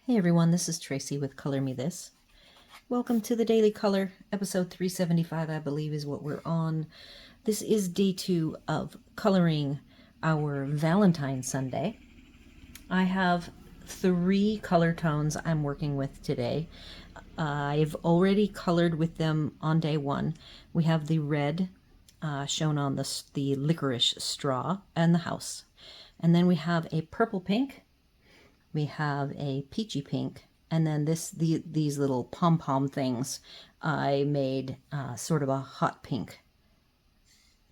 Hey everyone, this is Tracy with Color Me This. Welcome to the Daily Color, episode 375, I believe is what we're on. This is day 2 of coloring our Valentine Sundae. I have 3 color tones I'm working with today. I've already colored with them on day 1. We have the red shown on the licorice straw and the house. And then we have a purple pink. We have a peachy pink, and then these little pom-pom things I made sort of a hot pink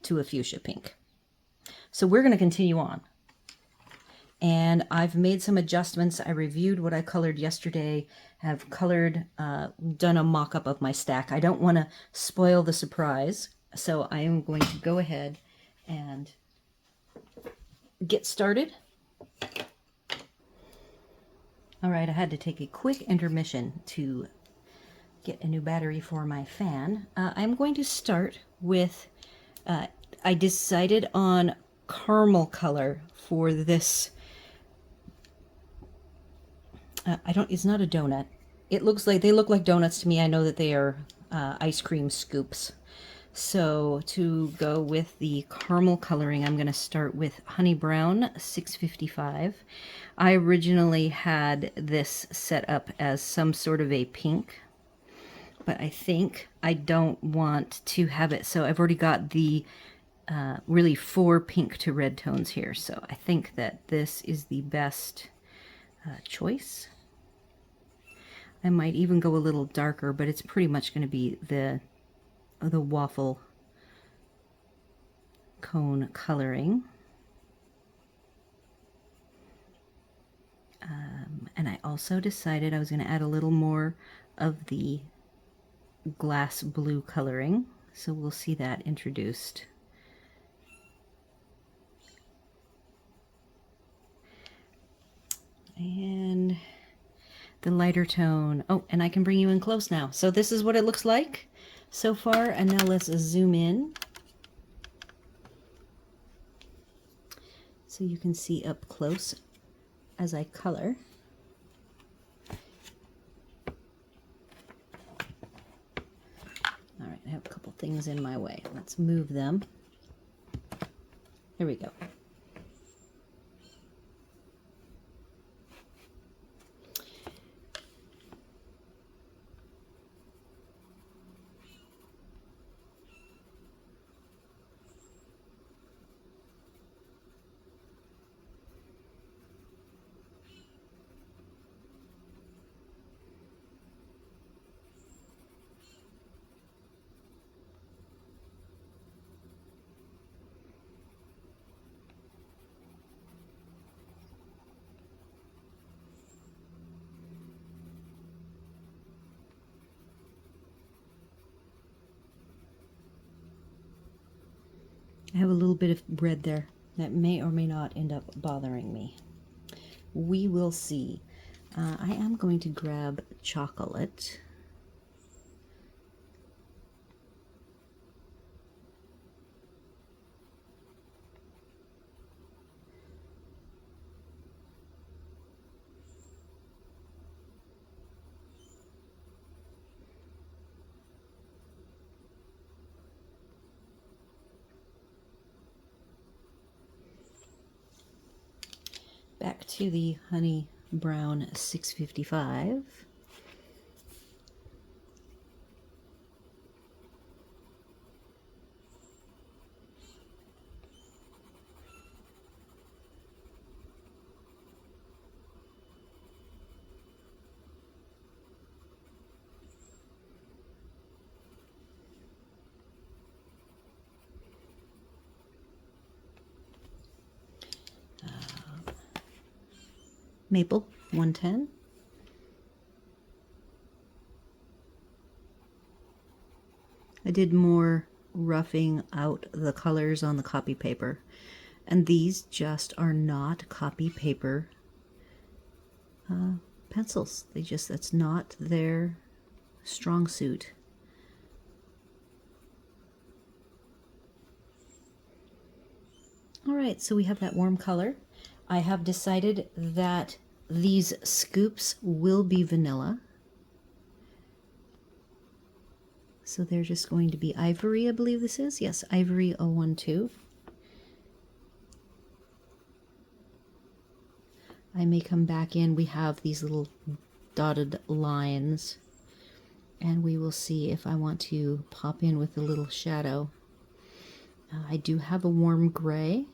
to a fuchsia pink. So we're going to continue on. And I've made some adjustments. I reviewed what I colored yesterday, have colored, done a mock-up of my stack. I don't want to spoil the surprise, so I am going to go ahead and get started. All right, I had to take a quick intermission to get a new battery for my fan. I'm going to start with, I decided on caramel color for this. It's not a donut. It looks like, they look like donuts to me. I know that they are ice cream scoops. So to go with the caramel coloring, I'm going to start with Honey Brown 655. I originally had this set up as some sort of a pink, but I think I don't want to have it. So I've already got the really 4 pink to red tones here. So I think that this is the best choice. I might even go a little darker, but it's pretty much going to be the waffle cone coloring. And I also decided I was going to add a little more of the glass blue coloring, so we'll see that introduced. And the lighter tone. Oh, and I can bring you in close now. So this is what it looks like so far, and now let's zoom in so you can see up close as I color. All right, I have a couple things in my way. Let's move them. There we go. I have a little bit of red there that may or may not end up bothering me. We will see. I am going to grab chocolate. Back to the Honey Brown 655. Maple 110. I did more roughing out the colors on the copy paper, and these just are not copy paper pencils. That's not their strong suit. All right, so we have that warm color. I have decided that These scoops will be vanilla. So they're just going to be ivory, I believe this is. Yes, ivory 012. I may come back in. We have these little dotted lines, and we will see if I want to pop in with a little shadow. I do have a warm gray,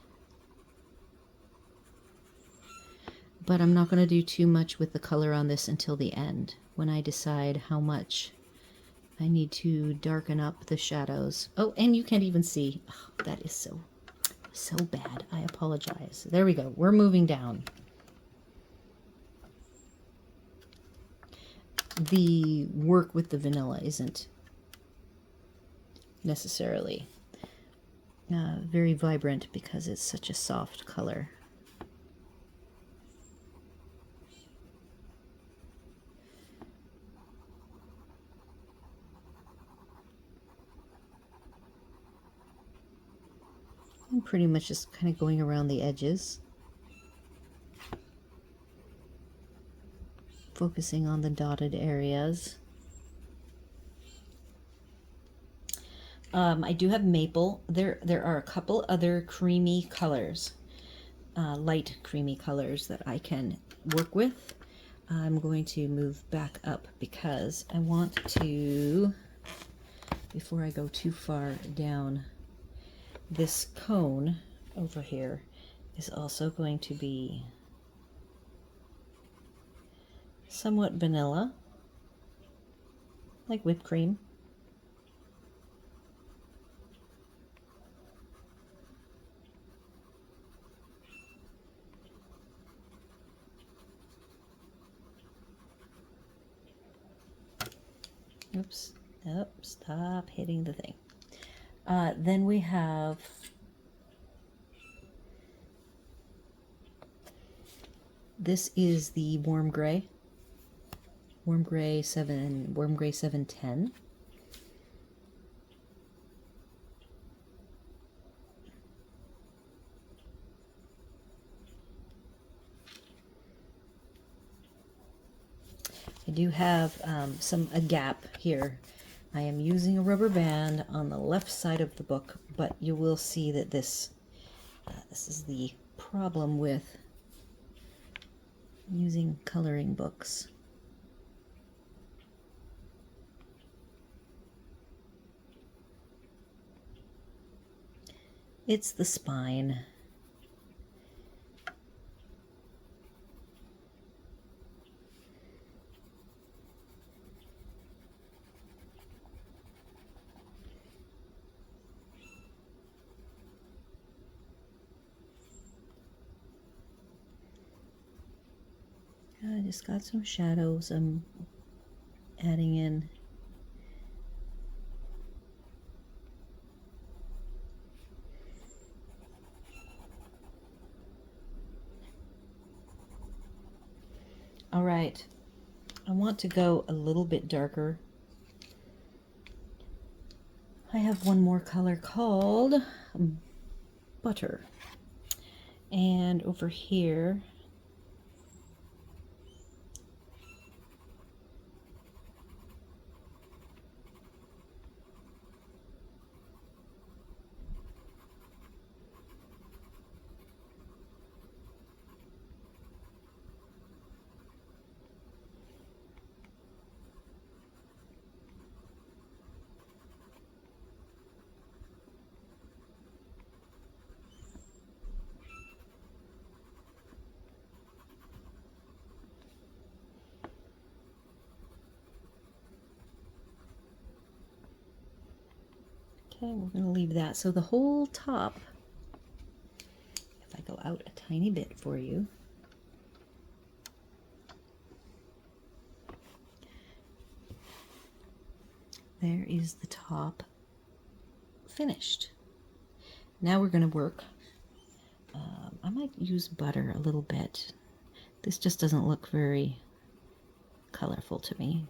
but I'm not going to do too much with the color on this until the end, when I decide how much I need to darken up the shadows. Oh, and you can't even see. Oh, that is so bad. I apologize. There we go. We're moving down. The work with the vanilla isn't necessarily very vibrant because it's such a soft color. I'm pretty much just kind of going around the edges, focusing on the dotted areas. I do have maple. There are a couple other creamy colors, light creamy colors that I can work with. I'm going to move back up because I want to, before I go too far down, this cone over here is also going to be somewhat vanilla, like whipped cream. Oops, nope, stop hitting the thing. Then we have this is the warm gray 710. I do have a gap here. I am using a rubber band on the left side of the book, but you will see that this is the problem with using coloring books. It's the spine. I just got some shadows I'm adding in. All right, I want to go a little bit darker. I have one more color called Butter. And over here, okay, we're going to leave that. So the whole top, if I go out a tiny bit for you, there is the top finished. Now we're going to work. I might use butter a little bit. This just doesn't look very colorful to me.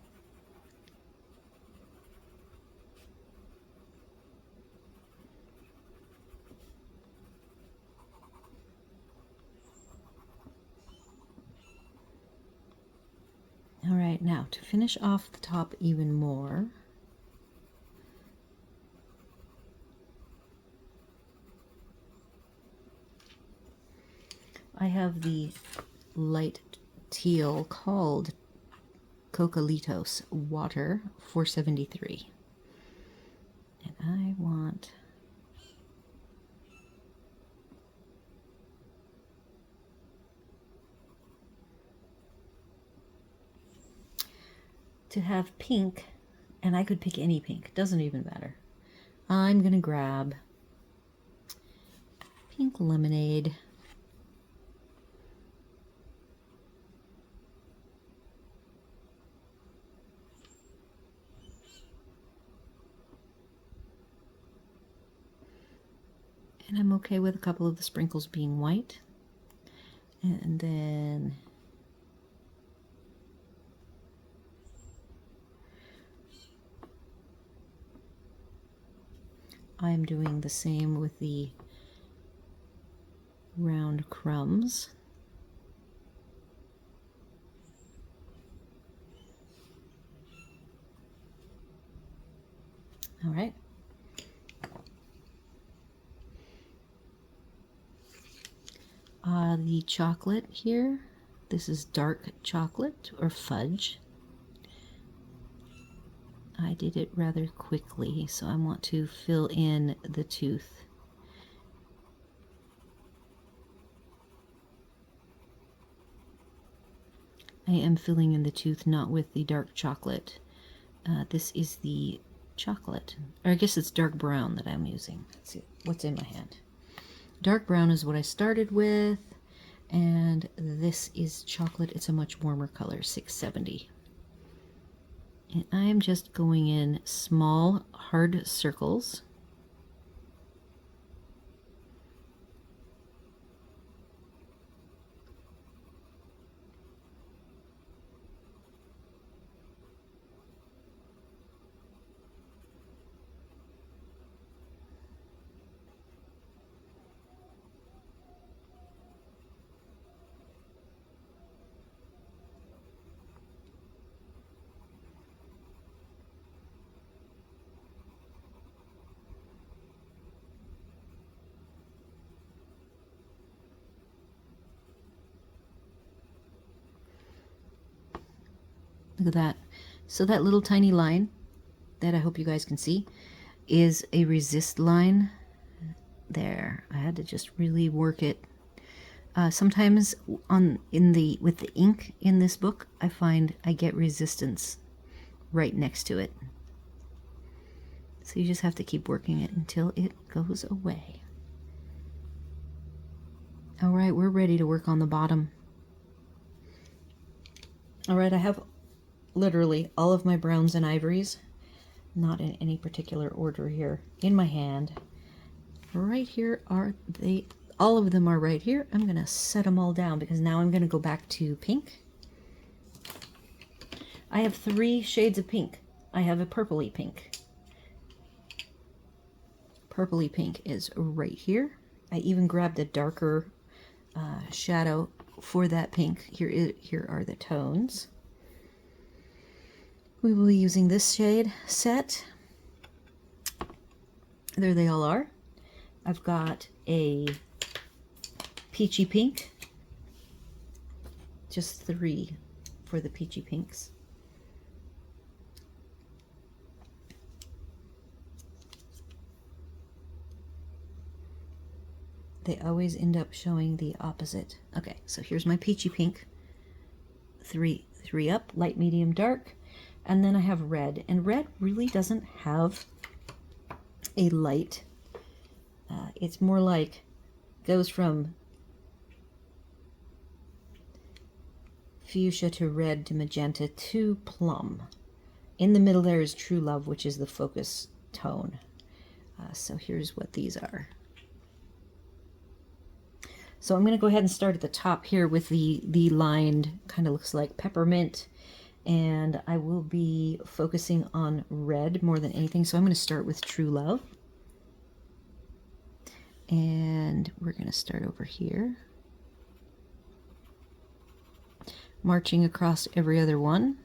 now to finish off the top even more, I have the light teal called Cocalitos Water 473. And I want to have pink, and I could pick any pink, doesn't even matter. I'm gonna grab pink lemonade. And I'm okay with a couple of the sprinkles being white. And then I'm doing the same with the round crumbs. All right. The chocolate here, this is dark chocolate or fudge. I did it rather quickly, so I want to fill in the tooth. I am filling in the tooth not with the dark chocolate. This is the chocolate, or I guess it's dark brown that I'm using. Let's see what's in my hand. Dark brown is what I started with, and this is chocolate. It's a much warmer color, 670. And I'm just going in small, hard circles. Look at that. So that little tiny line that I hope you guys can see is a resist line. There, I had to just really work it. Sometimes with the ink in this book, I find I get resistance right next to it. So you just have to keep working it until it goes away. All right, we're ready to work on the bottom. All right, I have literally all of my browns and ivories, not in any particular order here, in my hand. Right here are they, all of them are right here. I'm gonna set them all down because now I'm gonna go back to pink. I have 3 shades of pink. I have a purpley pink. Purpley pink is right here. I even grabbed a darker shadow for that pink. Here are the tones. We will be using this shade set. There they all are. I've got a peachy pink. Just 3 for the peachy pinks. They always end up showing the opposite. Okay, so here's my peachy pink. 3 up, light, medium, dark. And then I have red, and red really doesn't have a light. It's more like, goes from fuchsia to red to magenta to plum. In the middle there is True Love, which is the focus tone. So here's what these are. So I'm going to go ahead and start at the top here with the lined, kind of looks like peppermint. And I will be focusing on red more than anything. So I'm going to start with True Love. And we're going to start over here, marching across every other one.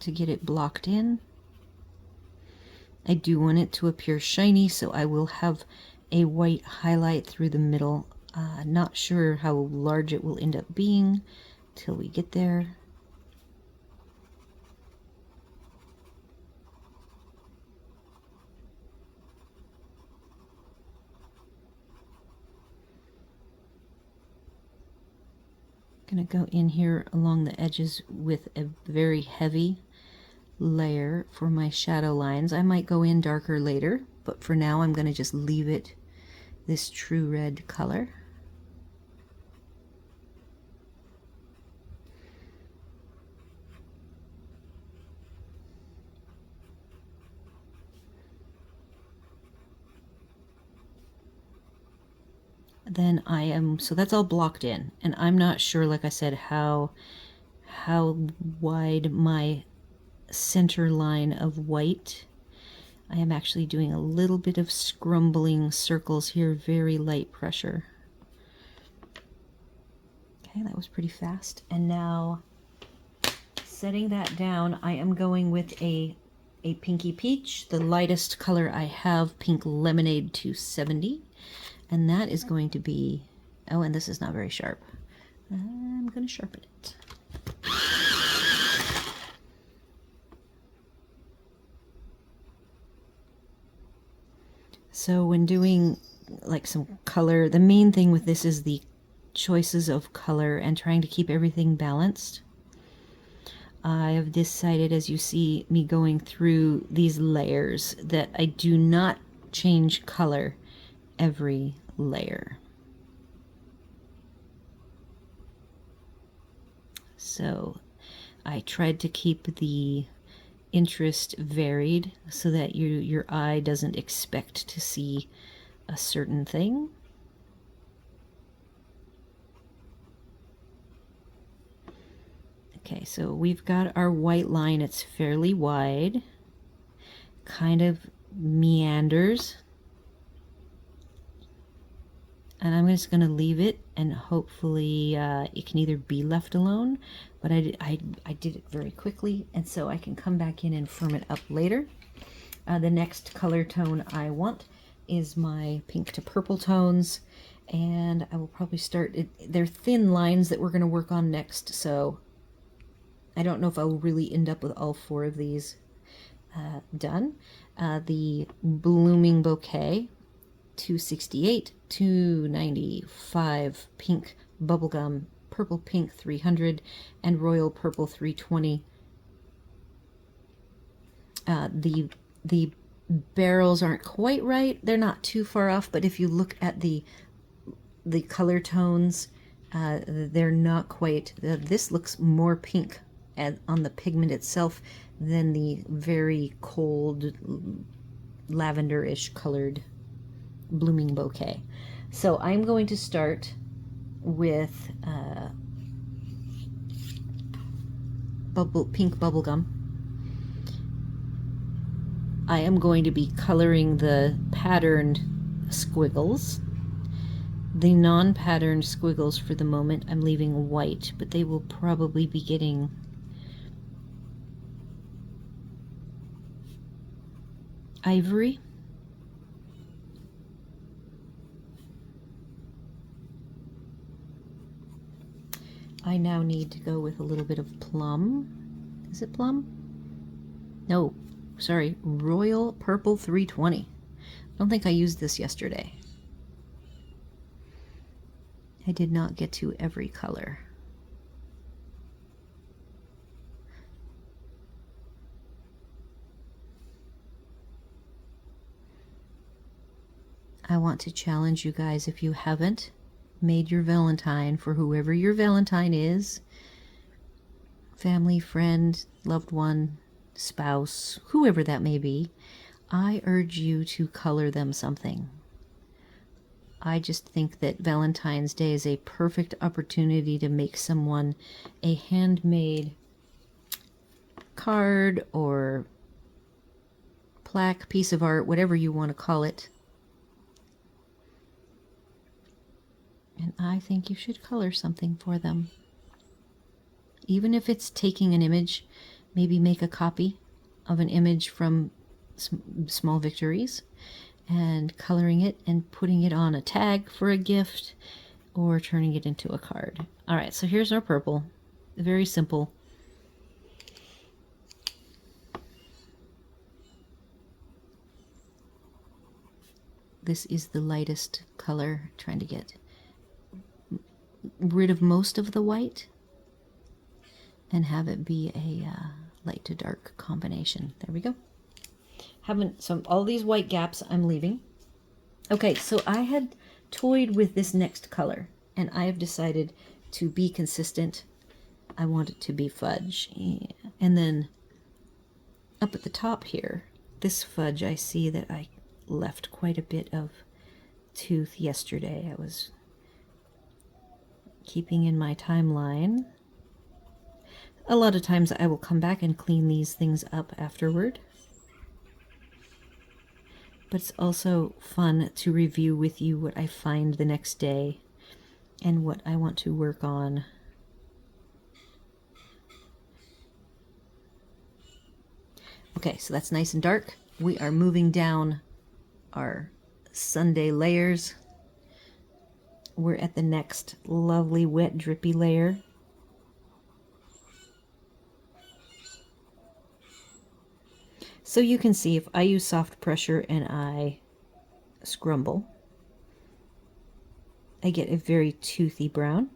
to get it blocked in. I do want it to appear shiny, so I will have a white highlight through the middle. Not sure how large it will end up being till we get there. Going to go in here along the edges with a very heavy layer for my shadow lines. I might go in darker later, but for now I'm going to just leave it this true red color. Then so that's all blocked in, and I'm not sure, like I said, how wide my center line of white. I am actually doing a little bit of scrumbling circles here, very light pressure. Okay, that was pretty fast. And now, setting that down, I am going with a pinky peach, the lightest color I have, pink lemonade 270. And that is going to be, oh, and this is not very sharp. I'm going to sharpen it. So when doing like some color, the main thing with this is the choices of color and trying to keep everything balanced. I have decided, as you see me going through these layers, that I do not change color every layer. So I tried to keep the interest varied so that your eye doesn't expect to see a certain thing. Okay, so we've got our white line. It's fairly wide, kind of meanders. And I'm just going to leave it, and hopefully it can either be left alone, but I did it very quickly, and so I can come back in and firm it up later. The next color tone I want is my pink to purple tones, and I will probably start, they're thin lines that we're going to work on next, so I don't know if I'll really end up with all 4 of these done. The Blooming Bouquet 268, 295, pink bubblegum, purple pink 300, and royal purple 320. The barrels aren't quite right. They're not too far off, but if you look at the color tones, they're not quite. This looks more pink on the pigment itself than the very cold lavender-ish colored Blooming Bouquet. So I'm going to start with pink bubblegum. I am going to be coloring the patterned squiggles. The non-patterned squiggles for the moment I'm leaving white, but they will probably be getting ivory. I now need to go with a little bit of plum. Is it plum? No, sorry, royal purple 320. I don't think I used this yesterday. I did not get to every color. I want to challenge you guys, if you haven't made your Valentine for whoever your Valentine is, family, friend, loved one, spouse, whoever that may be, I urge you to color them something. I just think that Valentine's Day is a perfect opportunity to make someone a handmade card or plaque, piece of art, whatever you want to call it. And I think you should color something for them. Even if it's taking an image maybe make a copy of an image from Small Victories and coloring it and putting it on a tag for a gift or turning it into a card. All right, so here's our purple. Very simple. This is the lightest color, trying to get rid of most of the white and have it be a light to dark combination. There we go. All these white gaps I'm leaving. Okay, so I had toyed with this next color, and I have decided to be consistent. I want it to be fudge. Yeah. And then up at the top here, this fudge, I see that I left quite a bit of tooth yesterday. I was keeping in my timeline. A lot of times I will come back and clean these things up afterward. But it's also fun to review with you what I find the next day and what I want to work on. Okay, so that's nice and dark. We are moving down our Sundae layers. We're at the next lovely wet drippy layer. So you can see if I use soft pressure and I scrumble, I get a very toothy brown.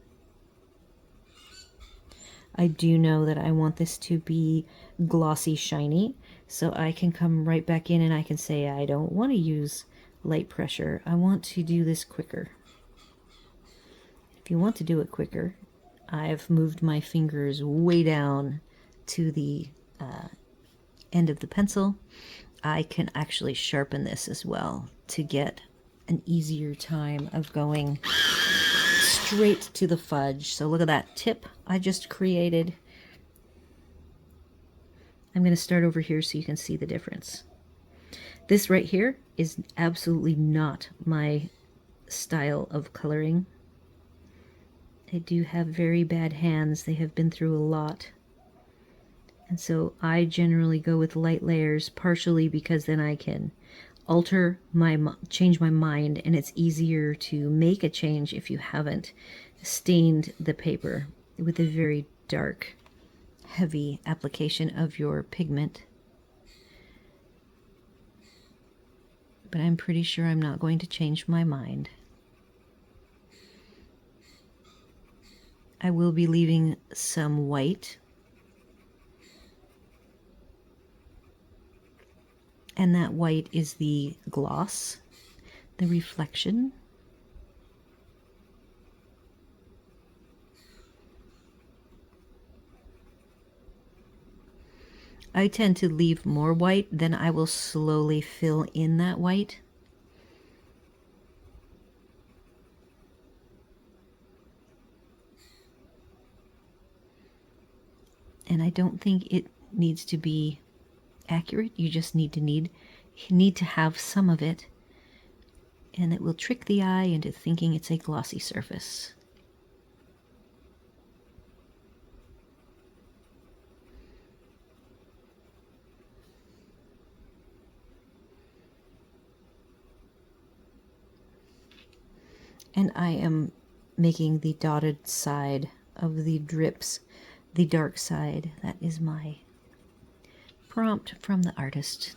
I do know that I want this to be glossy, shiny, so I can come right back in and I can say I don't want to use light pressure. I want to do this quicker. If you want to do it quicker, I've moved my fingers way down to the end of the pencil. I can actually sharpen this as well to get an easier time of going straight to the fudge. So look at that tip I just created. I'm going to start over here so you can see the difference. This right here is absolutely not my style of coloring. I do have very bad hands. They have been through a lot. And so I generally go with light layers, partially because then I can change my mind, and it's easier to make a change if you haven't stained the paper with a very dark, heavy application of your pigment. But I'm pretty sure I'm not going to change my mind. I will be leaving some white. And that white is the gloss, the reflection. I tend to leave more white, then I will slowly fill in that white. And I don't think it needs to be accurate. You just need to have some of it, and it will trick the eye into thinking it's a glossy surface. And I am making the dotted side of the drips the dark side. That is my prompt from the artist.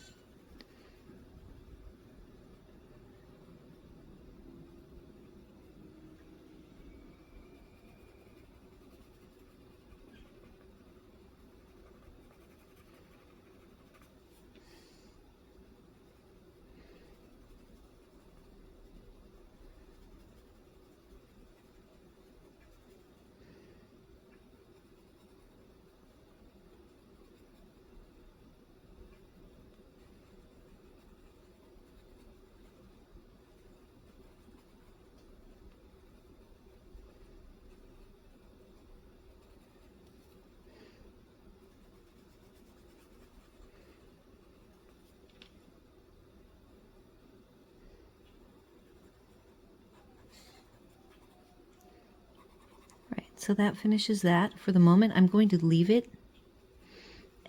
So that finishes that. For the moment, I'm going to leave it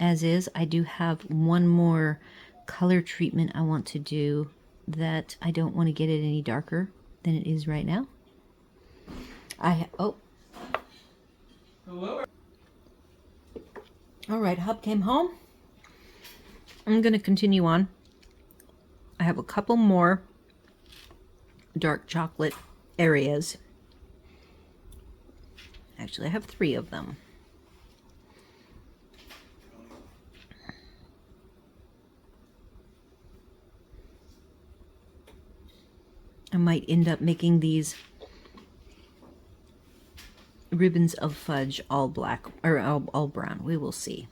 as is. I do have one more color treatment I want to do that I don't want to get it any darker than it is right now. Hello. All right, Hub came home. I'm going to continue on. I have a couple more dark chocolate areas. Actually, I have 3 of them. I might end up making these ribbons of fudge all black or all brown. We will see.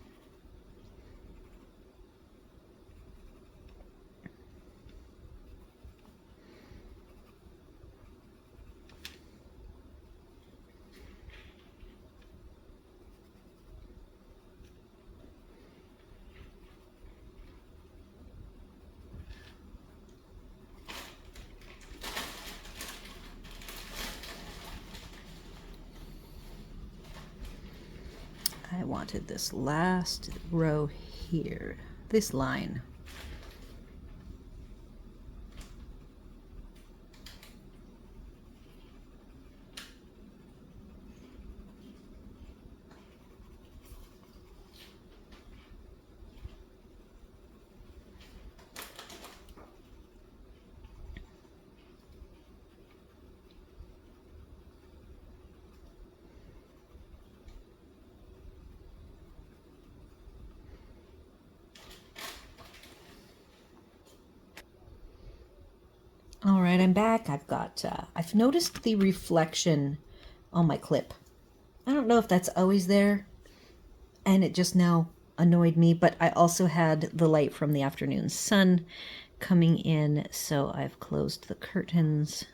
I wanted this last row here, this line. All right, I'm back. I've noticed the reflection on my clip. I don't know if that's always there, and it just now annoyed me, but I also had the light from the afternoon sun coming in, so I've closed the curtains.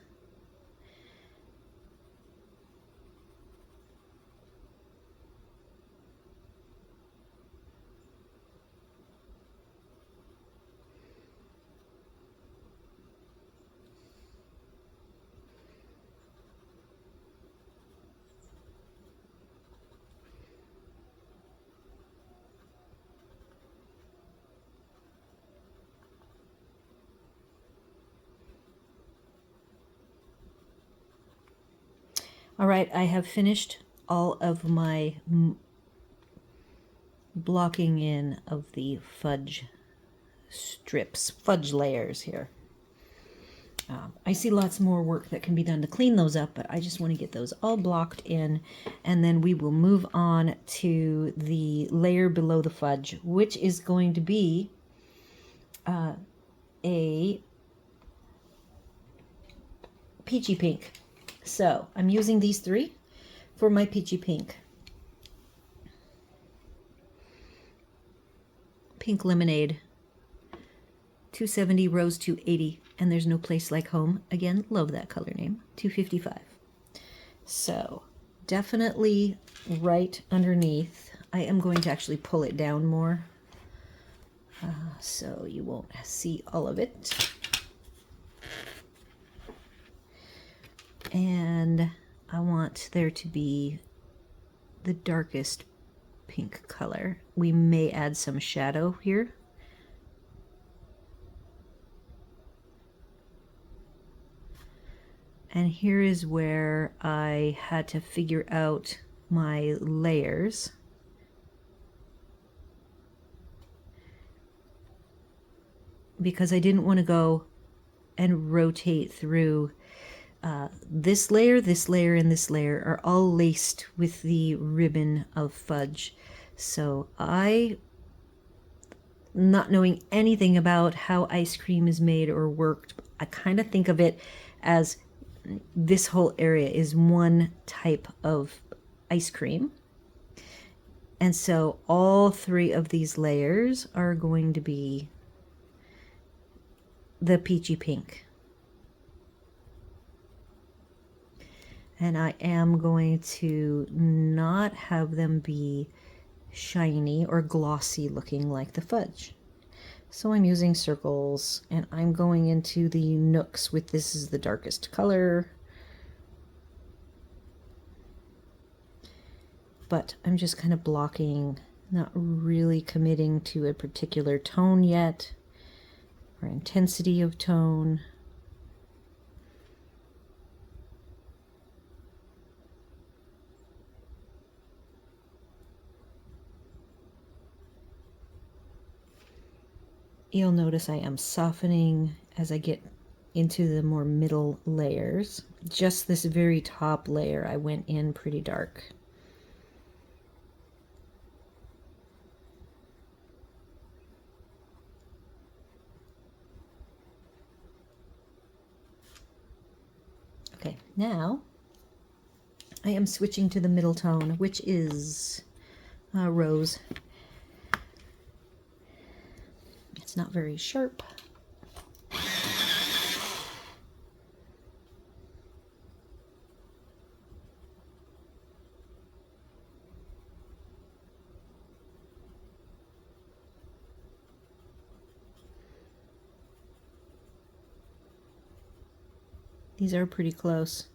All right, I have finished all of my blocking in of the fudge strips, fudge layers here. I see lots more work that can be done to clean those up, but I just want to get those all blocked in, and then we will move on to the layer below the fudge, which is going to be a peachy pink. So I'm using these 3 for my peachy pink. Pink Lemonade, 270 Rose 280, and There's No Place Like Home. Again, love that color name, 255. So definitely right underneath. I am going to actually pull it down more so you won't see all of it. And I want there to be the darkest pink color. We may add some shadow here. And here is where I had to figure out my layers. Because I didn't want to go and rotate through this layer, and this layer are all laced with the ribbon of fudge. So not knowing anything about how ice cream is made or worked, I kind of think of it as this whole area is one type of ice cream. And so all 3 of these layers are going to be the peachy pink. And I am going to not have them be shiny or glossy looking like the fudge. So I'm using circles, and I'm going into the nooks with this is the darkest color. But I'm just kind of blocking Not really committing to a particular tone yet, or intensity of tone. You'll notice I am softening as I get into the more middle layers. Just this very top layer I went in pretty dark. Okay, now I am switching to the middle tone, which is rose. It's not very sharp. These are pretty close.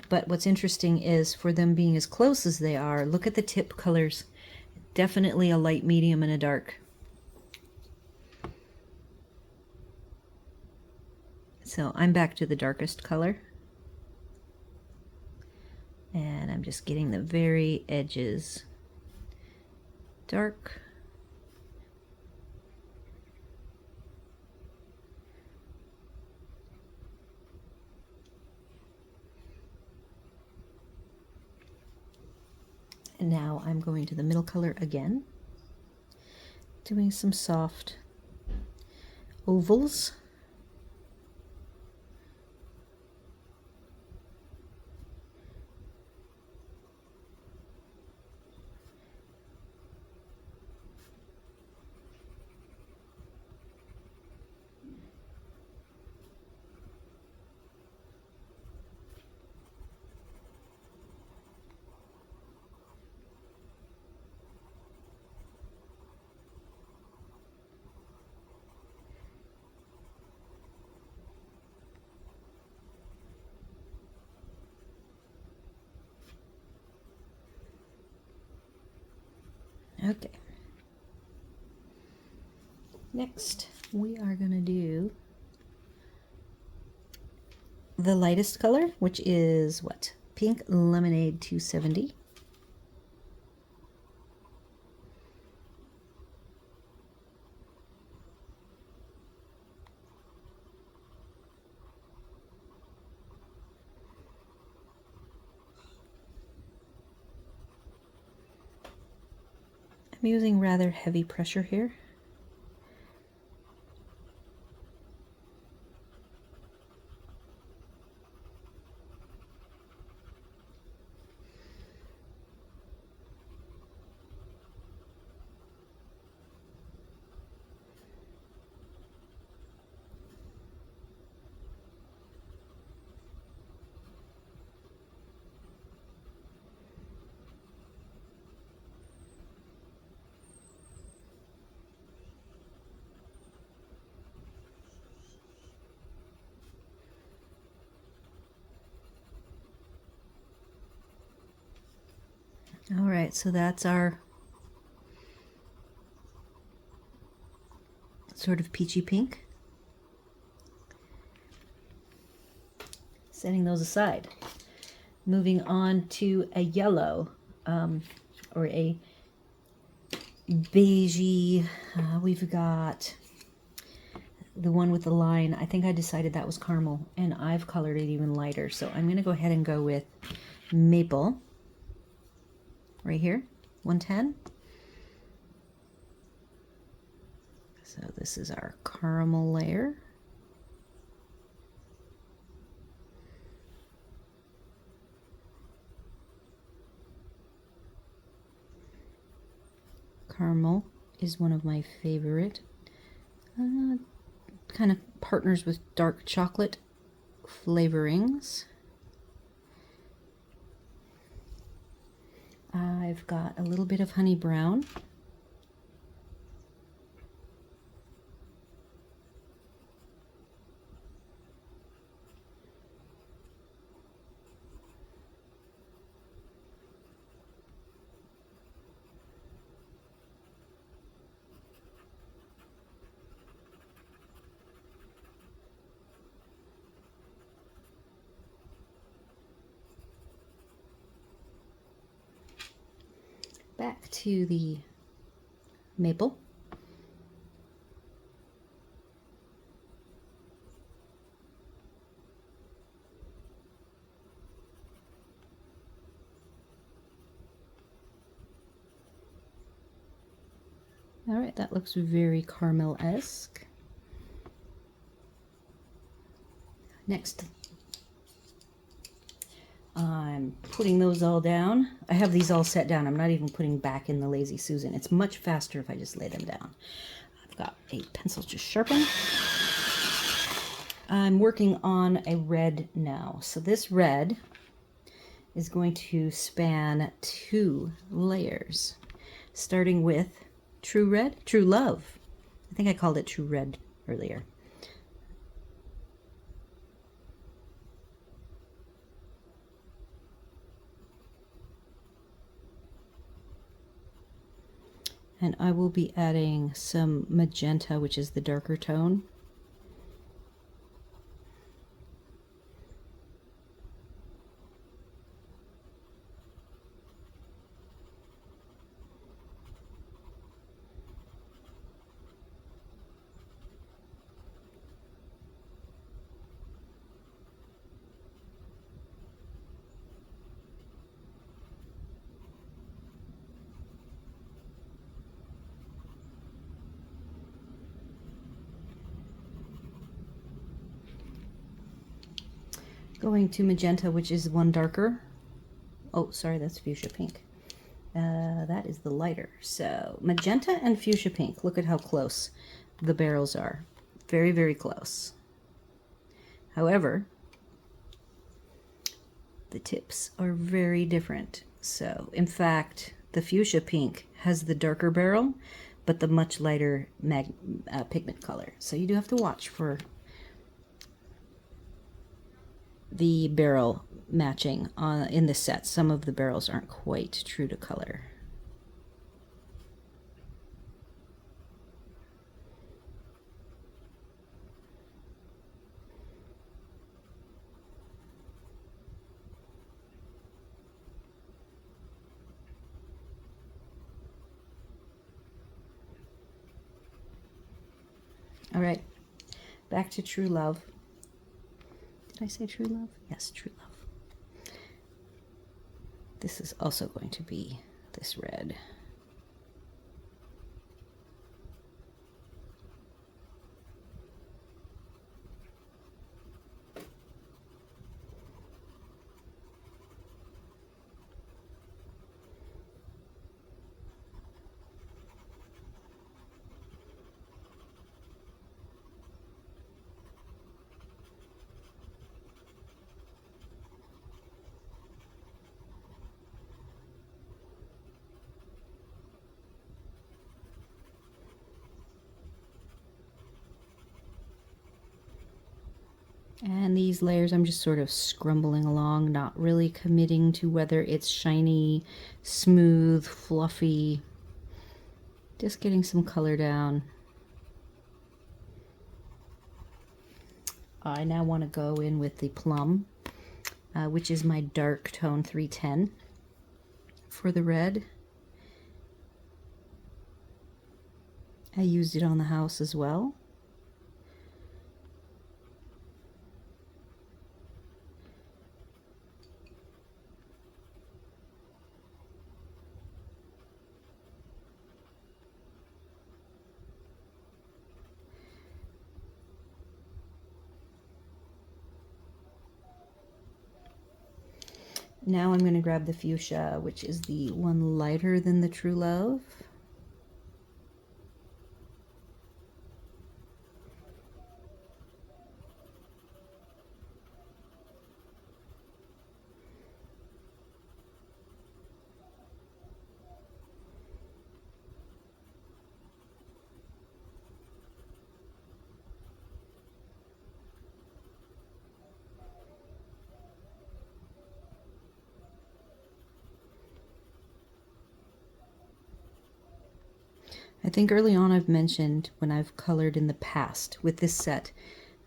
But what's interesting is for them being as close as they are, look at the tip colors. Definitely a light, medium, and a dark. So I'm back to the darkest color. And I'm just getting the very edges dark. And now I'm going to the middle color again, doing some soft ovals. Okay. Next, we are going to do the lightest color, which is what? Pink Lemonade 270. I'm using rather heavy pressure here. All right, so that's our sort of peachy pink. Setting those aside. Moving on to a yellow, or a beigey. We've got the one with the line. I think I decided that was caramel, and I've colored it even lighter. So I'm going to go ahead and go with maple. Right here, 110. So this is our caramel layer. Caramel is one of my favorite. Kind of partners with dark chocolate flavorings. I've got a little bit of honey brown. Back to the maple. All right, that looks very caramel-esque. Next, I'm putting those all down. I have these all set down. I'm not even putting back in the Lazy Susan. It's much faster if I just lay them down. I've got a pencil to sharpen. I'm working on a red now. So this red is going to span 2 layers, starting with True Red, True Love. I think I called it True Red earlier. And I will be adding some magenta, which is the darker tone. Going to magenta, which is one darker. Oh, sorry, that's fuchsia pink. That is the lighter. So magenta and fuchsia pink. Look at how close the barrels are. Very, very close. However, the tips are very different. So, in fact, the fuchsia pink has the darker barrel, but the much lighter pigment color. So you do have to watch for the barrel matching in the set. Some of the barrels aren't quite true to color. All right, back to True Love. Did I say True Love? Yes, True Love. This is also going to be this red. And these layers I'm just sort of scrumbling along, not really committing to whether it's shiny, smooth, fluffy. Just getting some color down. I now want to go in with the plum, which is my dark tone 310 for the red. I used it on the house as well. Now I'm going to grab the fuchsia, which is the one lighter than the True Love. I think early on I've mentioned when I've colored in the past with this set,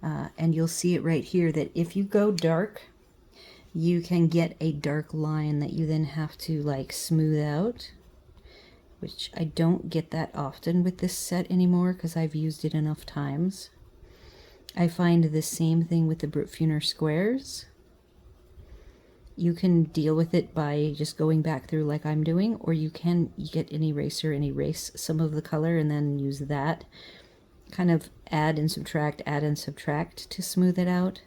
and you'll see it right here, that if you go dark, you can get a dark line that you then have to like smooth out. which I don't get that often with this set anymore because I've used it enough times. I find the same thing with the Brutfuner squares. You can deal with it by just going back through like I'm doing, or you can get an eraser and erase some of the color and then use that. Kind of add and subtract to smooth it out.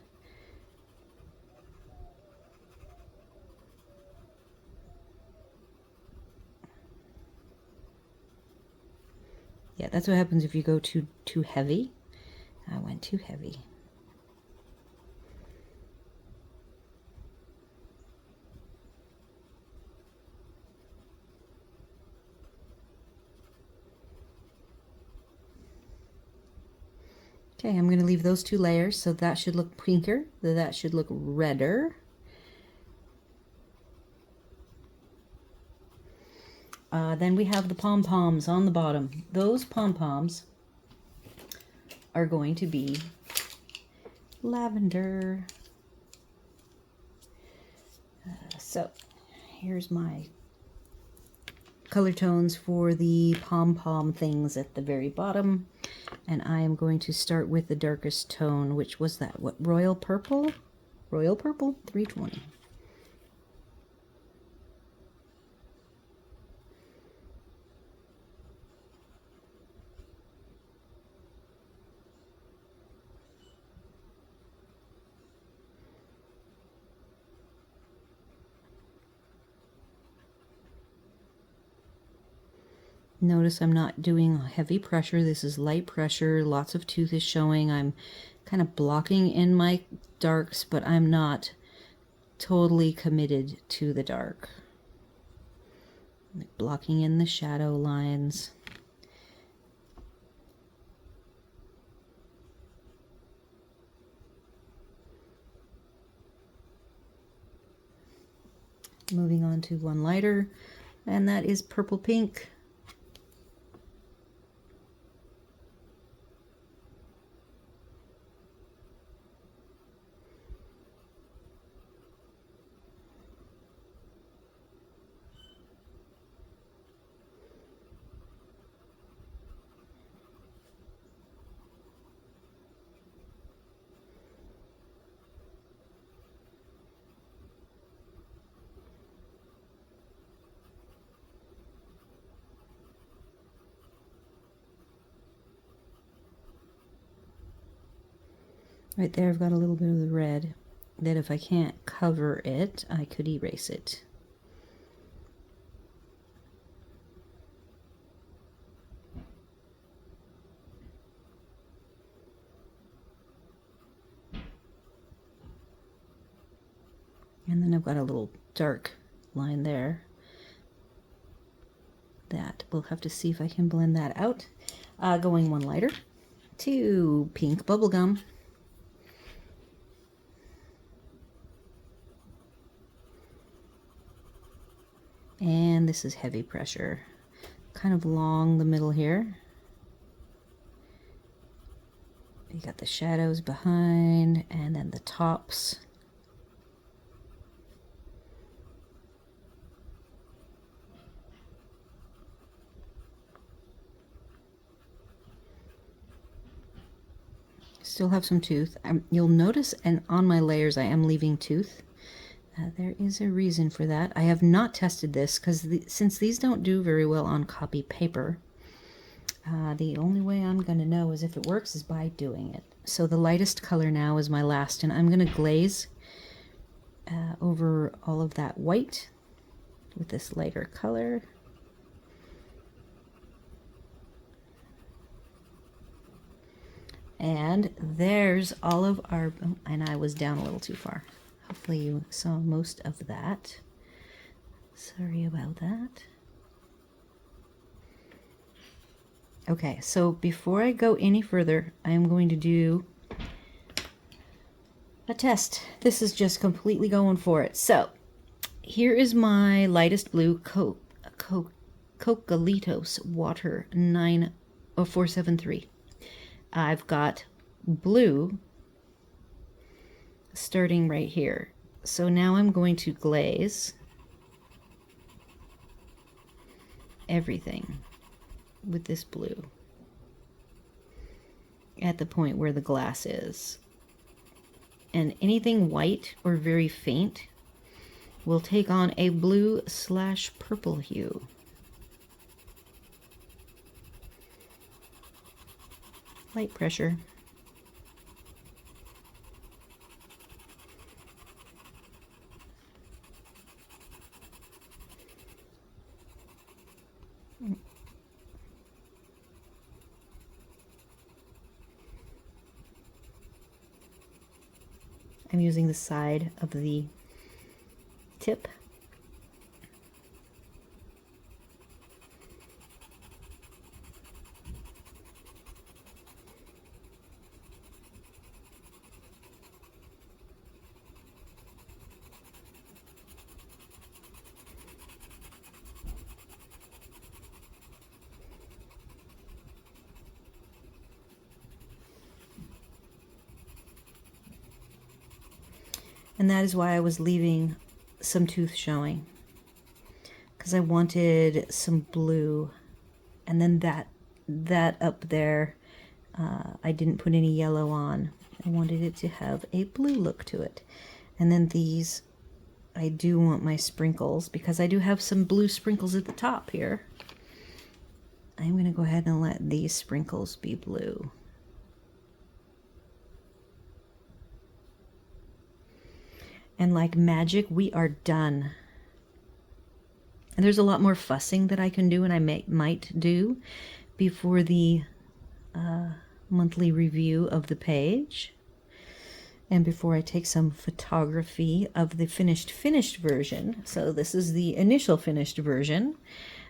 Yeah, that's what happens if you go too heavy. I went too heavy. Okay, I'm going to leave those two layers, so that should look pinker, that should look redder. Then we have the pom-poms on the bottom. Those pom-poms are going to be lavender. So here's my color tones for the pom-pom things at the very bottom. And I am going to start with the darkest tone, which was that, what, Royal Purple? Royal Purple, 320. Notice I'm not doing heavy pressure. This is light pressure. Lots of tooth is showing. I'm kind of blocking in my darks, but I'm not totally committed to the dark. Like blocking in the shadow lines. Moving on to one lighter, and that is Purple Pink. Right there I've got a little bit of the red that if I can't cover it, I could erase it. And then I've got a little dark line there. That we'll have to see if I can blend that out. Going one lighter to pink bubblegum. And this is heavy pressure, kind of along the middle here. You got the shadows behind and then the tops. Still have some tooth. You'll notice, and on my layers I am leaving tooth. There is a reason for that. I have not tested this because since these don't do very well on copy paper, the only way I'm going to know is if it works is by doing it. So the lightest color now is my last, and I'm going to glaze over all of that white with this lighter color. And there's all of our, oh, and I was down a little too far. Hopefully you saw most of that. Sorry about that. Okay, so before I go any further, I'm going to do a test. This is just completely going for it. So here is my lightest blue Cocalitos Water 473. I've got blue starting right here. So now I'm going to glaze everything with this blue at the point where the glass is. And anything white or very faint will take on a blue/purple hue. Light pressure. I'm using the side of the tip. And that is why I was leaving some tooth showing, because I wanted some blue. And then that up there, I didn't put any yellow on. I wanted it to have a blue look to it. And then these, I do want my sprinkles, because I do have some blue sprinkles at the top here. I'm going to go ahead and let these sprinkles be blue. And like magic, we are done. And there's a lot more fussing that I can do and I might do before the monthly review of the page. And before I take some photography of the finished version. So this is the initial finished version.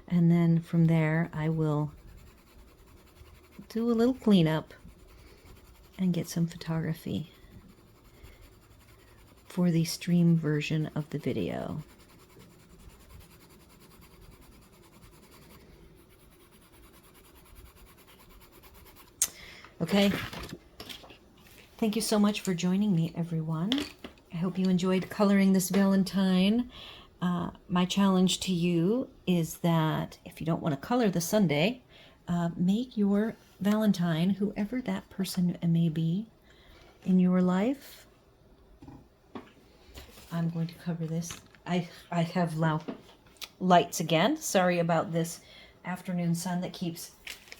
And then from there, I will do a little cleanup and get some photography for the stream version of the video. Okay. Thank you so much for joining me, everyone. I hope you enjoyed coloring this Valentine. My challenge to you is that if you don't want to color the Sundae, make your Valentine, whoever that person may be in your life. I'm going to cover this. I have now lights again. Sorry about this afternoon sun that keeps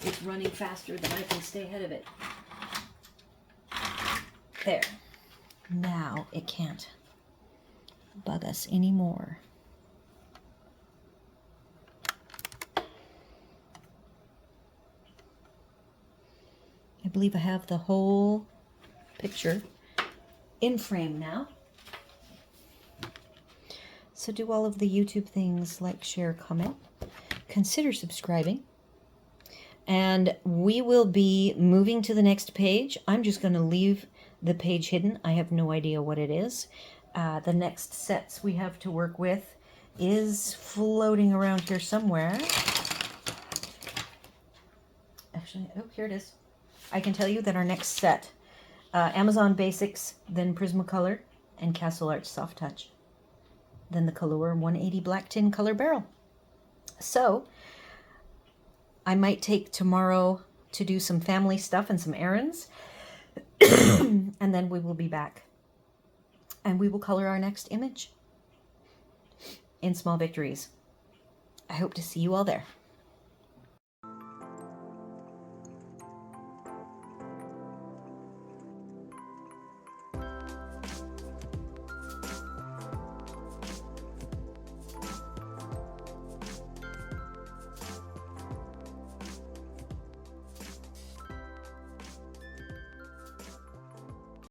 it running faster than I can stay ahead of it. There. Now it can't bug us anymore. I believe I have the whole picture in frame now. So do all of the YouTube things, like, share, comment, consider subscribing. And we will be moving to the next page. I'm just going to leave the page hidden. I have no idea what it is. The next sets we have to work with is floating around here somewhere. Actually, oh, here it is. I can tell you that our next set, Amazon Basics, then Prismacolor, and Castle Arts Soft Touch. Then the Color 180 Black Tin Color Barrel. So I might take tomorrow to do some family stuff and some errands. And then we will be back. And we will color our next image in Small Victories. I hope to see you all there.